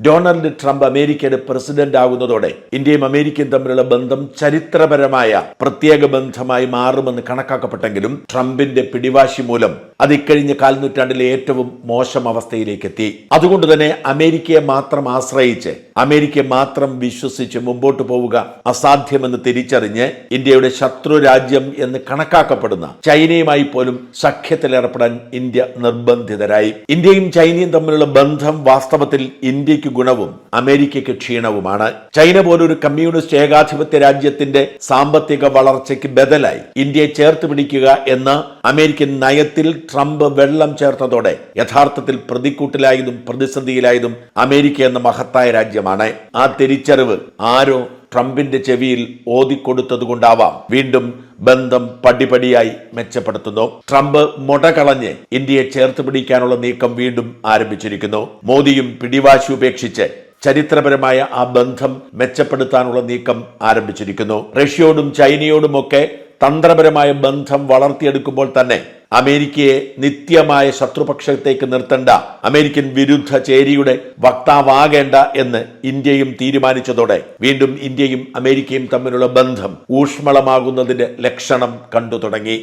Donald Trump അമേരിക്കയുടെ president ആകുന്നതോടെ ഇന്ത്യയും അമേരിക്കയും തമ്മിലുള്ള ബന്ധം ചരിത്രപരമായ പ്രത്യേക ബന്ധമായി മാറുമെന്ന് കണക്കാക്കപ്പെട്ടെങ്കിലും ട്രംപിന്റെ പിടിവാശി മൂലം അത് ഇക്കഴിഞ്ഞ കാൽനൂറ്റാണ്ടിലെ ഏറ്റവും മോശം അവസ്ഥയിലേക്ക് എത്തി. അതുകൊണ്ട് തന്നെ അമേരിക്കയെ മാത്രം ആശ്രയിച്ച്, അമേരിക്കയെ മാത്രം വിശ്വസിച്ച് മുമ്പോട്ട് പോവുക അസാധ്യമെന്ന് തിരിച്ചറിഞ്ഞ് ഇന്ത്യയുടെ ശത്രു രാജ്യം എന്ന് കണക്കാക്കപ്പെടുന്ന ചൈനയുമായി പോലും സഖ്യത്തിലേർപ്പെടാൻ ഇന്ത്യ നിർബന്ധിതരായി. ഇന്ത്യയും ചൈനയും തമ്മിലുള്ള ബന്ധം വാസ്തവത്തിൽ ഇന്ത്യക്ക് ഗുണവും അമേരിക്കയ്ക്ക് ക്ഷീണവുമാണ്. ചൈന പോലൊരു കമ്മ്യൂണിസ്റ്റ് ഏകാധിപത്യ രാജ്യത്തിന്റെ സാമ്പത്തിക വളർച്ചയ്ക്ക് ബദലായി ഇന്ത്യയെ ചേർത്ത് പിടിക്കുക എന്ന അമേരിക്കൻ നയത്തിൽ ട്രംപ് വെള്ളം ചേർത്തതോടെ യഥാർത്ഥത്തിൽ പ്രതിക്കൂട്ടിലായതും പ്രതിസന്ധിയിലായതും അമേരിക്ക എന്ന മഹത്തായ രാജ്യമാണ്. ആ തിരിച്ചറിവ് ആരോ ട്രംപിന്റെ ചെവിയിൽ ഓതിക്കൊടുത്തതുകൊണ്ടാവാം വീണ്ടും ബന്ധം പടിപടിയായി മെച്ചപ്പെടുത്തുന്നു. ട്രംപ് മുടകളഞ്ഞ് ഇന്ത്യയെ ചേർത്ത് പിടിക്കാനുള്ള നീക്കം വീണ്ടും ആരംഭിച്ചിരിക്കുന്നു. മോദിയും പിടിവാശി ഉപേക്ഷിച്ച് ചരിത്രപരമായ ആ ബന്ധം മെച്ചപ്പെടുത്താനുള്ള നീക്കം ആരംഭിച്ചിരിക്കുന്നു. റഷ്യയോടും ചൈനയോടുമൊക്കെ തന്ത്രപരമായ ബന്ധം വളർത്തിയെടുക്കുമ്പോൾ തന്നെ അമേരിക്കയെ നിത്യമായ ശത്രുപക്ഷത്തേക്ക് നിർത്തേണ്ട, അമേരിക്കൻ വിരുദ്ധ ചേരിയുടെ വക്താവാകേണ്ട എന്ന് ഇന്ത്യയും തീരുമാനിച്ചതോടെ വീണ്ടും ഇന്ത്യയും അമേരിക്കയും തമ്മിലുള്ള ബന്ധം ഊഷ്മളമാകുന്നതിന്റെ ലക്ഷണം കണ്ടു തുടങ്ങി.